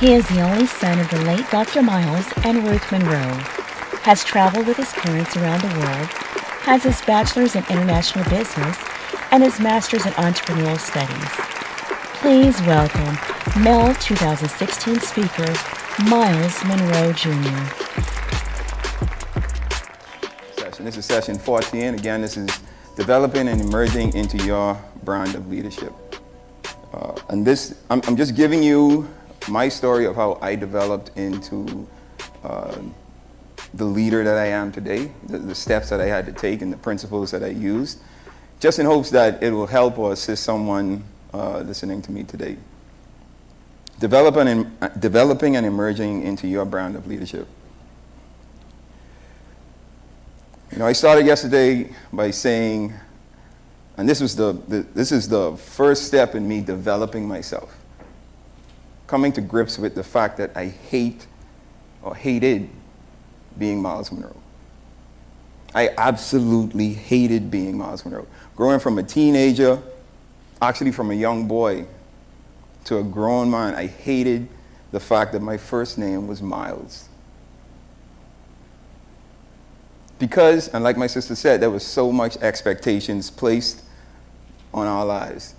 He is the only son of the late Dr. Myles and Ruth Munroe, has traveled with his parents around the world, has his bachelor's in international business, and his master's in entrepreneurial studies. Please welcome MEL2016 speaker, Myles Munroe Jr. This is session 14. Again, this is developing and emerging into your brand of leadership. And this, I'm just giving you my story of how I developed into the leader that I am today, the steps that I had to take and the principles that I used, just in hopes that it will help or assist someone listening to me today. Developing and emerging into your brand of leadership. You know, I started yesterday by saying, and this is the first step in me developing myself, coming to grips with the fact that I hated being Myles Munroe. I absolutely hated being Myles Munroe. Growing from a teenager, actually from a young boy, to a grown man, I hated the fact that my first name was Myles. Because, and like my sister said, there was so much expectations placed on our lives,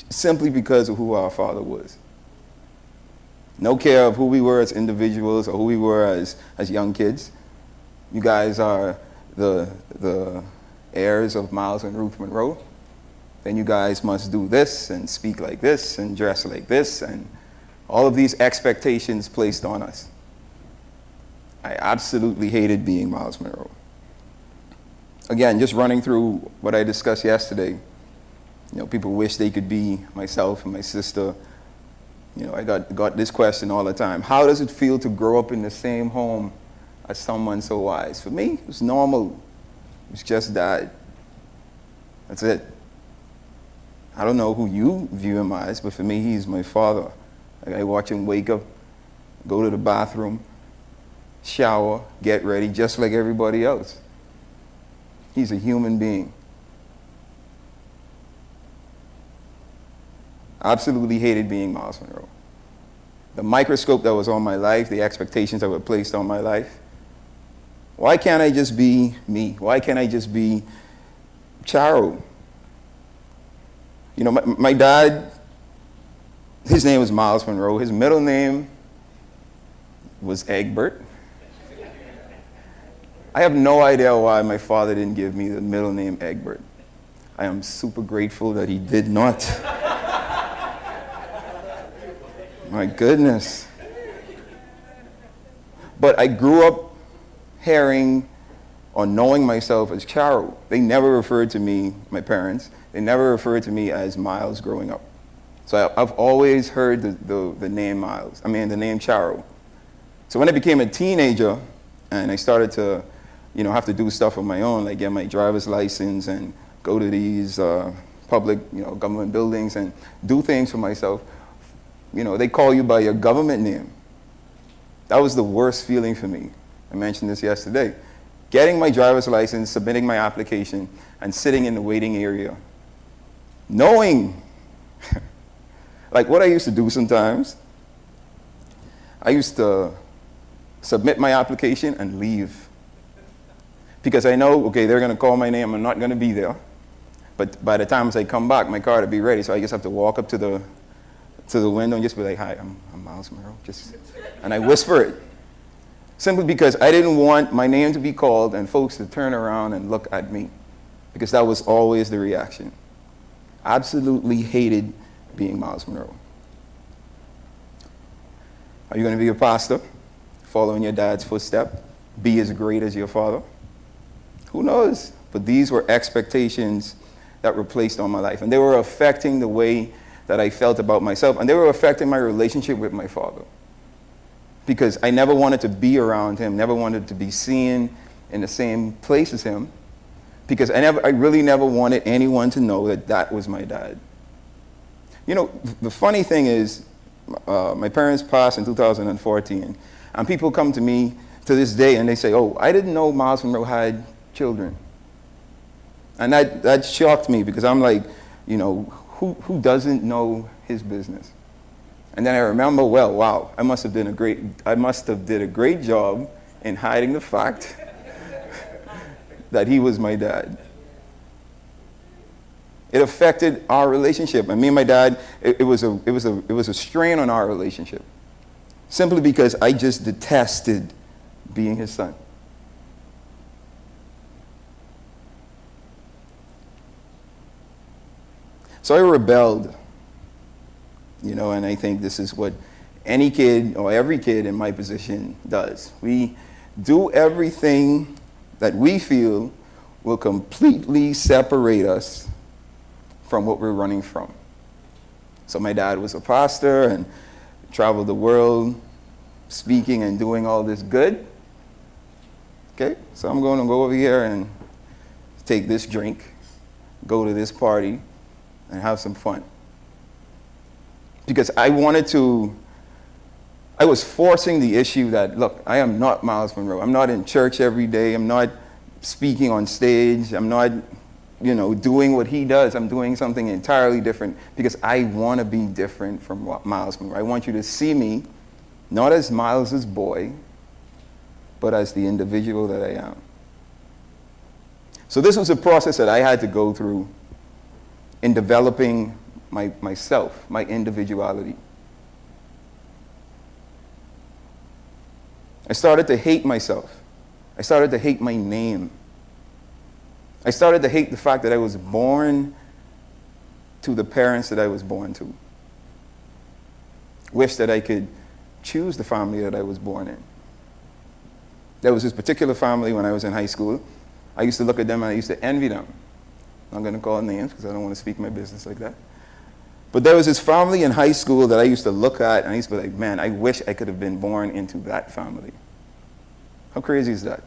simply because of who our father was. No care of who we were as individuals or who we were as young kids. You guys are the heirs of Myles and Ruth Munroe. Then you guys must do this and speak like this and dress like this, and all of these expectations placed on us. I absolutely hated being Myles Munroe. Again, just running through what I discussed yesterday, you know, people wish they could be myself and my sister. You know, I got this question all the time. How does it feel to grow up in the same home as someone so wise? For me, it was normal. It was just dad. That's it. I don't know who you view him as, but for me, he's my father. Like, I watch him wake up, go to the bathroom, shower, get ready, just like everybody else. He's a human being. Absolutely hated being Myles Munroe. The microscope that was on my life, the expectations that were placed on my life. Why can't I just be me? Why can't I just be Charo? You know, my dad, his name was Myles Munroe. His middle name was Egbert. I have no idea why my father didn't give me the middle name Egbert. I am super grateful that he did not. My goodness. But I grew up hearing or knowing myself as Charo. They never referred to me, my parents, they never referred to me as Myles growing up. So I've always heard the name Myles, the name Charo. So when I became a teenager and I started to, you know, have to do stuff on my own, like get my driver's license and go to these public, you know, government buildings and do things for myself, you know, they call you by your government name. That was the worst feeling for me. I mentioned this yesterday. Getting my driver's license, submitting my application, and sitting in the waiting area, knowing, like what I used to do sometimes, I used to submit my application and leave. Because I know, okay, they're going to call my name, I'm not going to be there. But by the time as I come back, my car will be ready, so I just have to walk up to the window and just be like, hi, I'm Myles Munroe, and I whisper it. Simply because I didn't want my name to be called and folks to turn around and look at me, because that was always the reaction. Absolutely hated being Myles Munroe. Are you going to be a pastor? Follow in your dad's footstep? Be as great as your father? Who knows? But these were expectations that were placed on my life, and they were affecting the way that I felt about myself, and they were affecting my relationship with my father. Because I never wanted to be around him, never wanted to be seen in the same place as him, because I really never wanted anyone to know that that was my dad. You know, the funny thing is, my parents passed in 2014, and people come to me to this day and they say, oh, I didn't know Myles Munroe had children. And that shocked me, because I'm like, you know, who doesn't know his business? And then I remember, well, wow, I must have did a great job in hiding the fact that he was my dad. It affected our relationship. And me and my dad, it was a strain on our relationship. Simply because I just detested being his son. So I rebelled, and I think this is what any kid or every kid in my position does. We do everything that we feel will completely separate us from what we're running from. So my dad was a pastor and traveled the world speaking and doing all this good. Okay, so I'm going to go over here and take this drink, go to this party, and have some fun. Because I was forcing the issue that, look, I am not Myles Munroe. I'm not in church every day. I'm not speaking on stage. I'm not, doing what he does. I'm doing something entirely different because I want to be different from Myles Munroe. I want you to see me not as Myles' boy, but as the individual that I am. So this was a process that I had to go through in developing myself, my individuality. I started to hate myself. I started to hate my name. I started to hate the fact that I was born to the parents that I was born to. Wish that I could choose the family that I was born in. There was this particular family when I was in high school. I used to look at them and I used to envy them. I'm going to call names because I don't want to speak my business like that. But there was this family in high school that I used to look at and I used to be like, man, I wish I could have been born into that family. How crazy is that?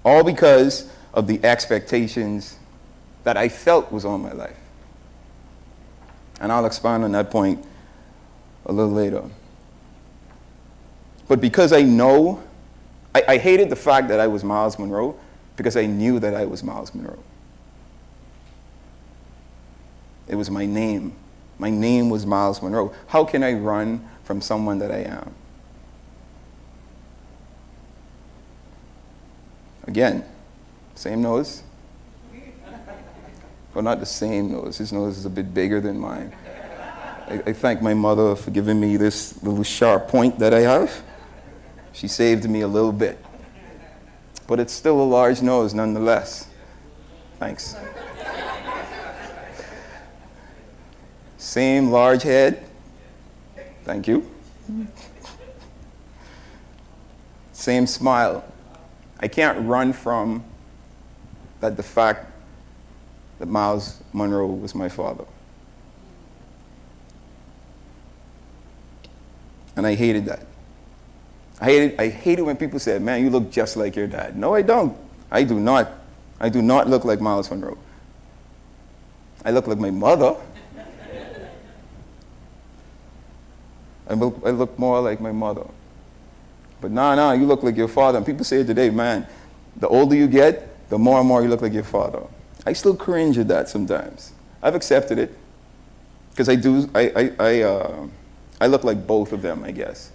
All because of the expectations that I felt was on my life. And I'll expand on that point a little later. But because I hated the fact that I was Myles Munroe because I knew that I was Myles Munroe. It was my name. My name was Myles Munroe. How can I run from someone that I am? Again, same nose. Well, not the same nose. His nose is a bit bigger than mine. I thank my mother for giving me this little sharp point that I have. She saved me a little bit. But it's still a large nose nonetheless. Thanks. Same large head. Thank you. Same smile. I can't run from the fact that Myles Munroe was my father. And I hated that. I hated when people said, man, you look just like your dad. No, I don't. I do not. I do not look like Myles Munroe. I look like my mother. I look more like my mother. But nah, you look like your father. And people say it today, man, the older you get, the more and more you look like your father. I still cringe at that sometimes. I've accepted it. Because I look like both of them, I guess.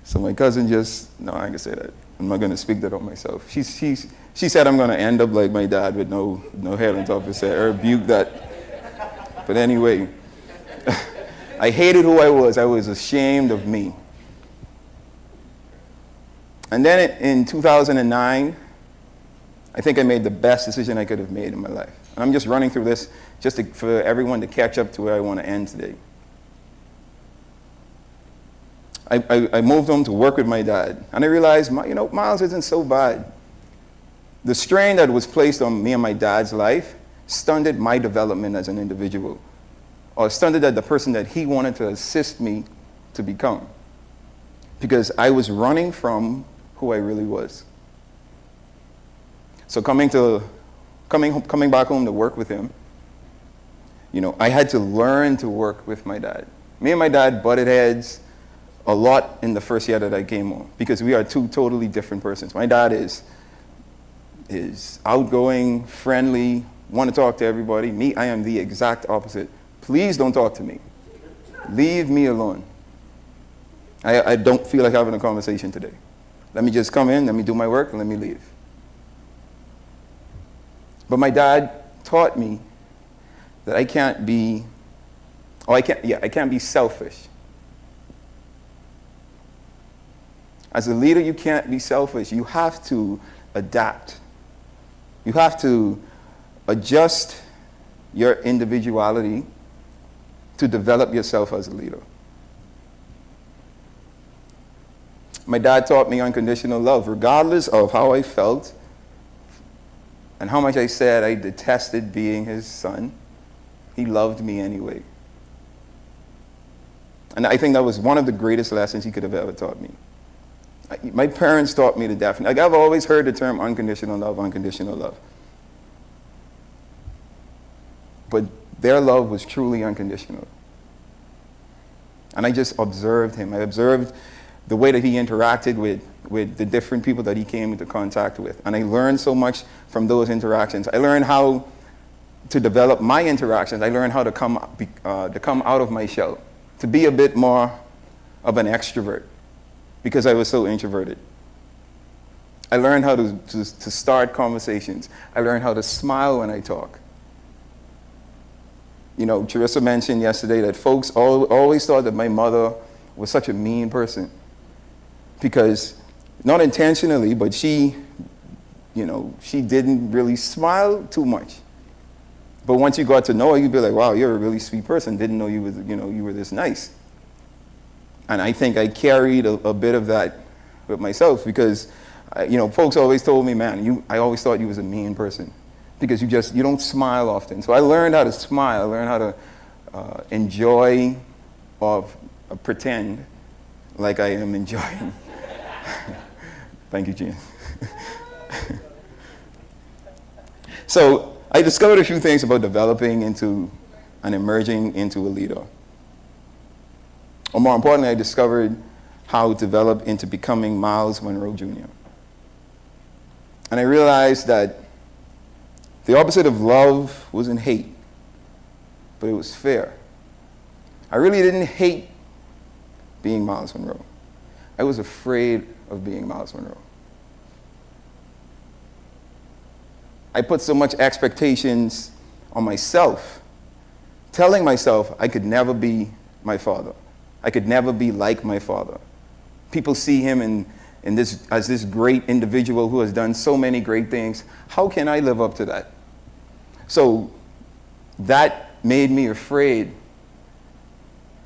So my cousin no, I ain't gonna say that. I'm not gonna speak that on myself. She said I'm gonna end up like my dad with no hair on top of his head. I rebuke that. But anyway, I hated who I was. I was ashamed of me. And then in 2009, I think I made the best decision I could have made in my life. And I'm just running through this for everyone to catch up to where I want to end today. I moved home to work with my dad, and I realized, Myles isn't so bad. The strain that was placed on me and my dad's life stunted my development as an individual, or stunted the person that he wanted to assist me to become, because I was running from who I really was. So coming back home to work with him, I had to learn to work with my dad. Me and my dad butted heads a lot in the first year that I came home because we are two totally different persons. My dad is outgoing, friendly, want to talk to everybody. Me, I am the exact opposite. Please don't talk to me. Leave me alone. I don't feel like having a conversation today. Let me just come in, let me do my work, and let me leave. But my dad taught me that I can't be selfish. As a leader, you can't be selfish. You have to adapt. You have to adjust your individuality to develop yourself as a leader. My dad taught me unconditional love. Regardless of how I felt and how much I said I detested being his son, he loved me anyway. And I think that was one of the greatest lessons he could have ever taught me. My parents taught me to death. Like, I've always heard the term unconditional love, unconditional love. But their love was truly unconditional. And I just observed him. I observed the way that he interacted with the different people that he came into contact with. And I learned so much from those interactions. I learned how to develop my interactions. I learned how to come out of my shell, to be a bit more of an extrovert, because I was so introverted. I learned how to start conversations. I learned how to smile when I talk. You know, Teresa mentioned yesterday that folks always thought that my mother was such a mean person, because, not intentionally, but she didn't really smile too much. But once you got to know her, you'd be like, wow, you're a really sweet person. Didn't know you were this nice. And I think I carried a bit of that with myself, because, folks always told me, man, I always thought you was a mean person, because you don't smile often. So I learned how to smile. I learned how to enjoy or pretend like I am enjoying. Thank you, Gene. So I discovered a few things about developing into and emerging into a leader. Or more importantly, I discovered how to develop into becoming Myles Munroe Jr. And I realized that the opposite of love wasn't hate, but it was fear. I really didn't hate being Myles Munroe. I was afraid of being Myles Munroe. I put so much expectations on myself, telling myself I could never be my father. I could never be like my father. People see him as this great individual who has done so many great things. How can I live up to that? So that made me afraid,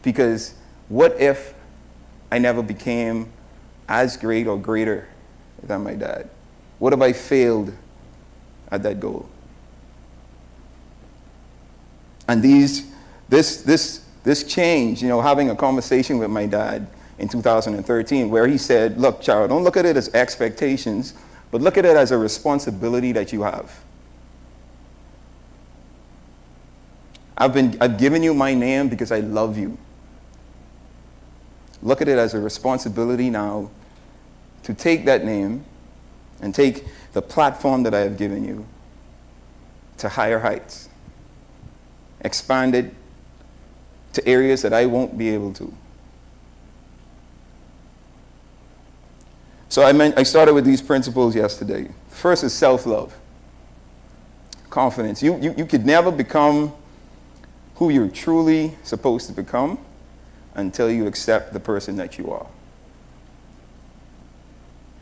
because what if I never became as great or greater than my dad? What if I failed at that goal? And this change, having a conversation with my dad in 2013, where he said, look, child, don't look at it as expectations, but look at it as a responsibility that you have. I've given you my name because I love you. Look at it as a responsibility now to take that name and take the platform that I have given you to higher heights. Expand it to areas that I won't be able to. So I started with these principles yesterday. First is self-love. Confidence. You could never become who you're truly supposed to become until you accept the person that you are.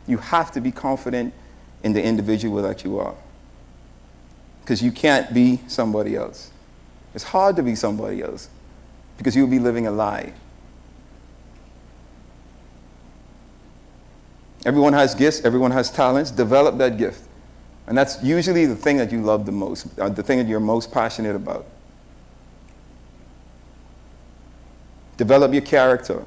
You have to be confident in the individual that you are, because you can't be somebody else. It's hard to be somebody else, because you'll be living a lie. Everyone has gifts, everyone has talents. Develop that gift. And that's usually the thing that you love the most, the thing that you're most passionate about. Develop your character.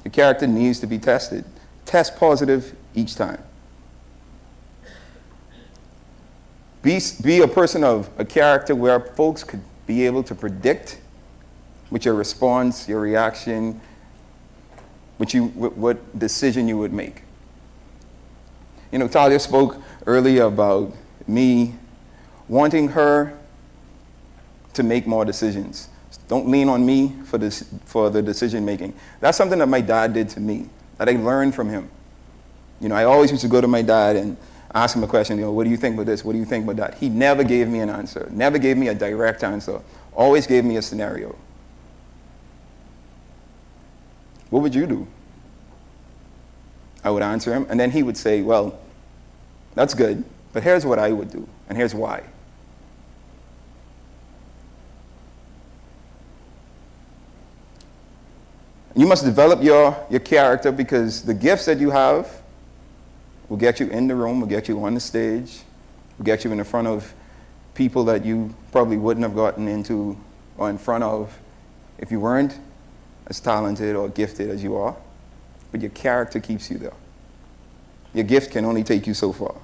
Your character needs to be tested. Test positive each time. Be a person of a character where folks could be able to predict with your response, your reaction, what decision you would make. Talia spoke earlier about me wanting her to make more decisions. Don't lean on me for the decision making. That's something that my dad did to me, that I learned from him. I always used to go to my dad and ask him a question, what do you think about this? What do you think about that? He never gave me an answer, never gave me a direct answer, always gave me a scenario. What would you do? I would answer him, and then he would say, well, that's good, but here's what I would do, and here's why. You must develop your character, because the gifts that you have will get you in the room, will get you on the stage, will get you in front of people that you probably wouldn't have gotten into or in front of if you weren't as talented or gifted as you are. But your character keeps you there. Your gift can only take you so far.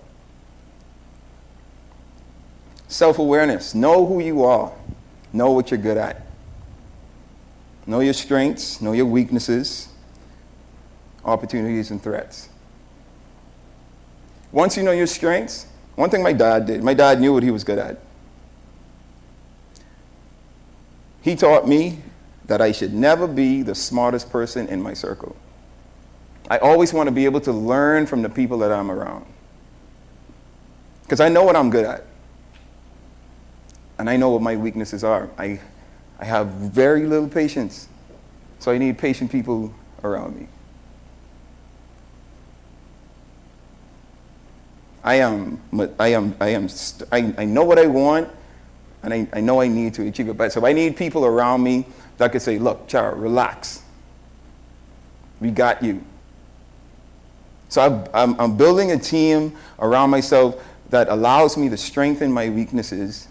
Self-awareness. Know who you are. Know what you're good at. Know your strengths. Know your weaknesses, opportunities, and threats. Once you know your strengths, one thing my dad did, my dad knew what he was good at. He taught me that I should never be the smartest person in my circle. I always want to be able to learn from the people that I'm around, because I know what I'm good at. And I know what my weaknesses are. I have very little patience, so I need patient people around me. I know what I want, and I know I need to achieve it. But so I need people around me that could say, look, Chara, relax. We got you. So I'm building a team around myself that allows me to strengthen my weaknesses,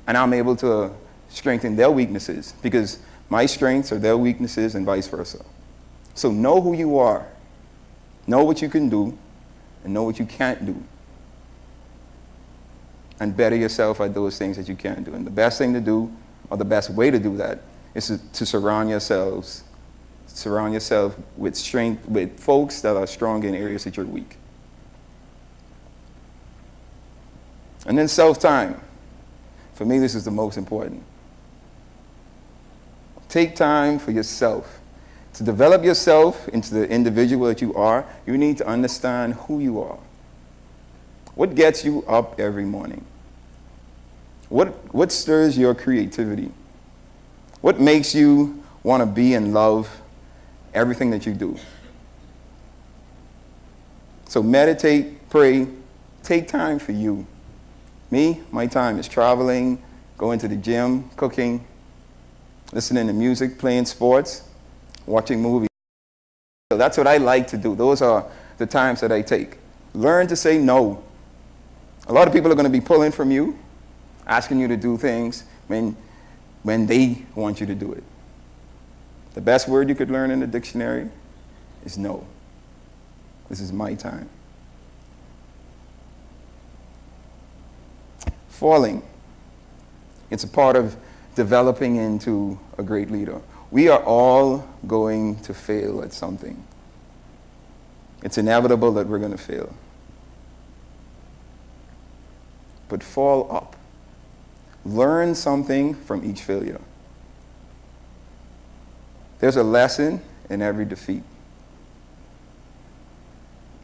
and I'm able to strengthen their weaknesses, because my strengths are their weaknesses and vice versa. So know who you are. Know what you can do, and know what you can't do. And better yourself at those things that you can do. And the best thing to do, or the best way to do that, is to surround yourself with strength, with folks that are strong in areas that you're weak. And then self-time. For me, this is the most important. Take time for yourself. To develop yourself into the individual that you are, you need to understand who you are. What gets you up every morning? What stirs your creativity? What makes you want to be and love everything that you do? So meditate, pray, take time for you. Me, my time is traveling, going to the gym, cooking, listening to music, playing sports, watching movies. So that's what I like to do. Those are the times that I take. Learn to say no. A lot of people are going to be pulling from you, asking you to do things when they want you to do it. The best word you could learn in the dictionary is no. This is my time. Falling. It's a part of developing into a great leader. We are all going to fail at something. It's inevitable that we're going to fail. But fall up. Learn something from each failure. There's a lesson in every defeat.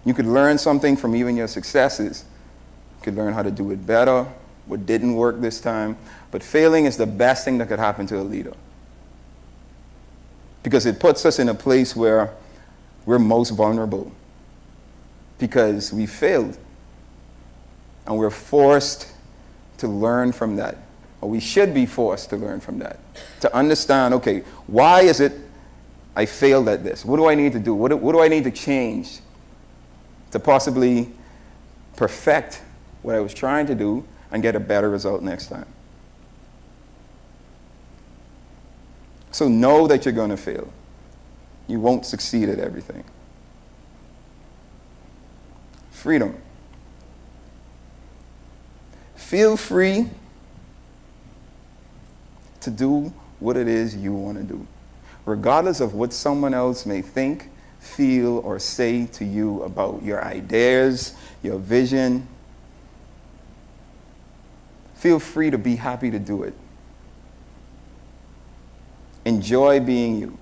You could learn something from even your successes. You could learn how to do it better, what didn't work this time. But failing is the best thing that could happen to a leader, because it puts us in a place where we're most vulnerable, because we failed. And we're forced to learn from that. Or we should be forced to learn from that. To understand, okay, why is it I failed at this? What do I need to do? What do I need to change to possibly perfect what I was trying to do and get a better result next time? So know that you're going to fail. You won't succeed at everything. Freedom. Feel free to do what it is you want to do, regardless of what someone else may think, feel, or say to you about your ideas, your vision, feel free to be happy to do it. Enjoy being you.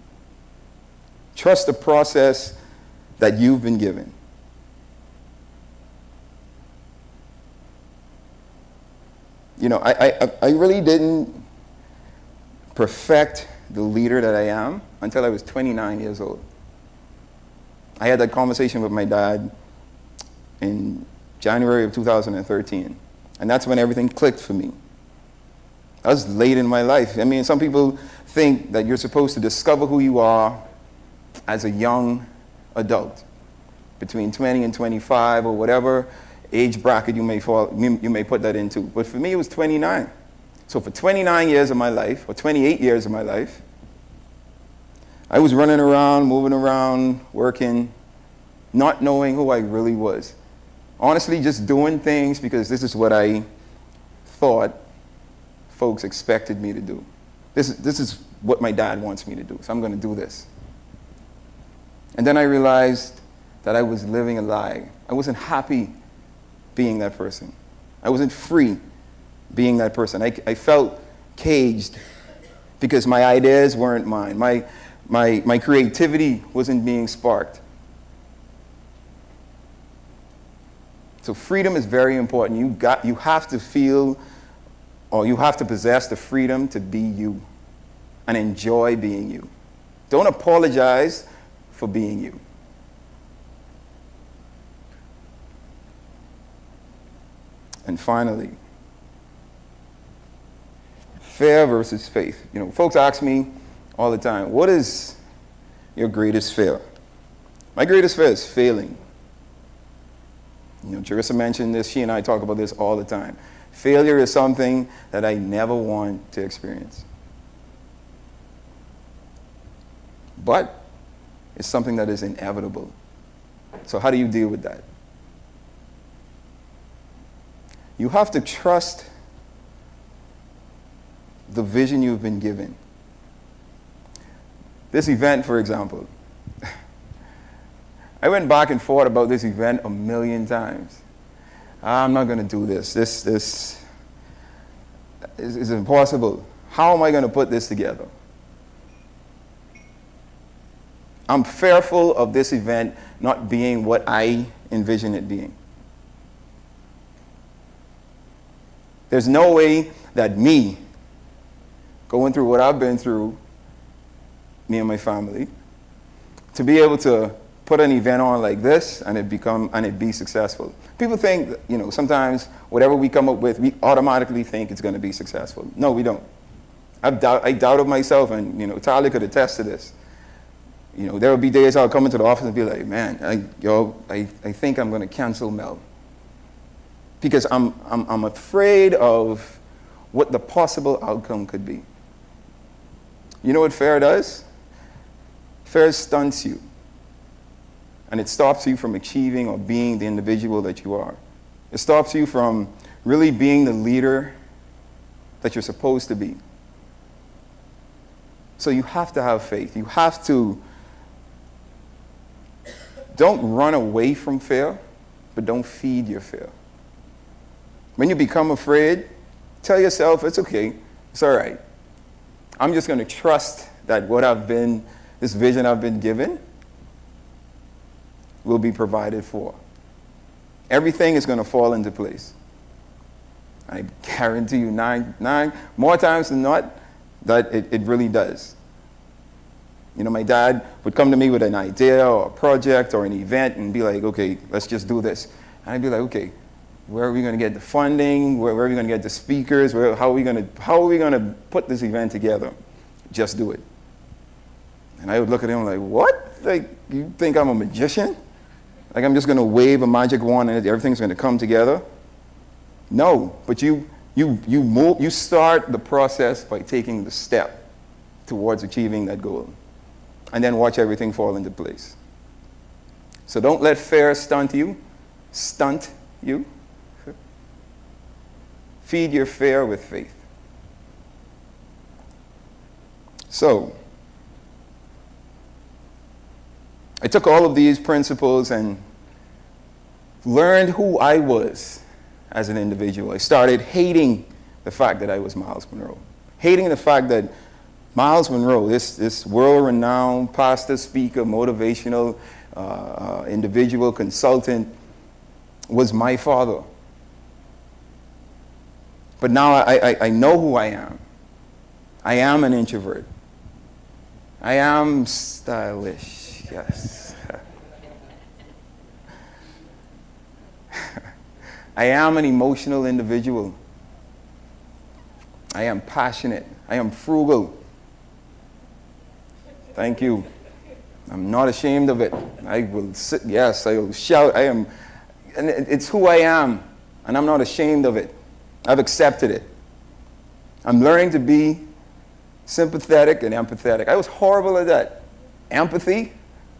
Trust the process that you've been given. You know, I really didn't perfect the leader that I am until I was 29 years old. I had that conversation with my dad in January of 2013. And that's when everything clicked for me. That was late in my life. I mean, some people think that you're supposed to discover who you are as a young adult, between 20 and 25 or whatever age bracket you may put that into. But for me, it was 29. So for 29 years of my life, or 28 years of my life, I was running around, moving around, working, not knowing who I really was. Honestly, just doing things because this is what I thought folks expected me to do. This is what my dad wants me to do, so I'm going to do this. And then I realized that I was living a lie. I wasn't happy being that person. I wasn't free being that person. I felt caged because my ideas weren't mine. My creativity wasn't being sparked. So freedom is very important. You have to feel, or you have to possess the freedom to be you and enjoy being you. Don't apologize for being you. And finally, fear versus faith. You know, folks ask me all the time, what is your greatest fear? My greatest fear is failing. You know, Jerissa mentioned this. She and I talk about this all the time. Failure is something that I never want to experience. But it's something that is inevitable. So how do you deal with that? You have to trust the vision you've been given. This event, for example, I went back and forth about this event a million times. I'm not going to do this. This is impossible. How am I going to put this together? I'm fearful of this event not being what I envision it being. There's no way that me, going through what I've been through, me and my family, to be able to put an event on like this and it be successful. People think, you know, sometimes whatever we come up with, we automatically think it's going to be successful. No, we don't. I doubted myself, and you know, Tyler could attest to this. You know, there will be days I'll come into the office and be like, man, I think I'm going to cancel MEL. Because I'm afraid of what the possible outcome could be. You know what fear does? Fear stunts you. And it stops you from achieving or being the individual that you are. It stops you from really being the leader that you're supposed to be. So you have to have faith. You have to, don't run away from fear, but don't feed your fear. When you become afraid, tell yourself, it's okay, it's all right. I'm just going to trust that this vision I've been given, will be provided for. Everything is going to fall into place. I guarantee you nine more times than not that it really does. You know, my dad would come to me with an idea or a project or an event and be like, okay, let's just do this. And I'd be like, okay, where are we going to get the funding? Where are we going to get the speakers? How are we going to put this event together? Just do it. And I would look at him like, what? Like, you think I'm a magician? Like I'm just going to wave a magic wand and everything's going to come together? No, but you start the process by taking the step towards achieving that goal. And then watch everything fall into place. So don't let fear stunt you. Feed your fear with faith. So, I took all of these principles and learned who I was as an individual. I started hating the fact that I was Myles Munroe. Hating the fact that Myles Munroe, this world-renowned pastor, speaker, motivational individual, consultant, was my father. But now I know who I am. I am an introvert. I am stylish, yes. I am an emotional individual. I am passionate. I am frugal. Thank you. I'm not ashamed of it. I will sit, yes, I will shout. I am, and it's who I am, and I'm not ashamed of it. I've accepted it. I'm learning to be sympathetic and empathetic. I was horrible at that. Empathy,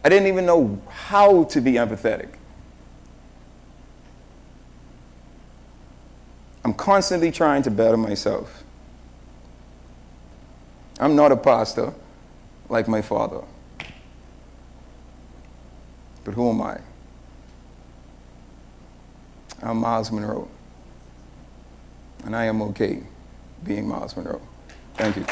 I didn't even know how to be empathetic. I'm constantly trying to better myself. I'm not a pastor like my father. But who am I? I'm Myles Munroe. And I am okay being Myles Munroe. Thank you.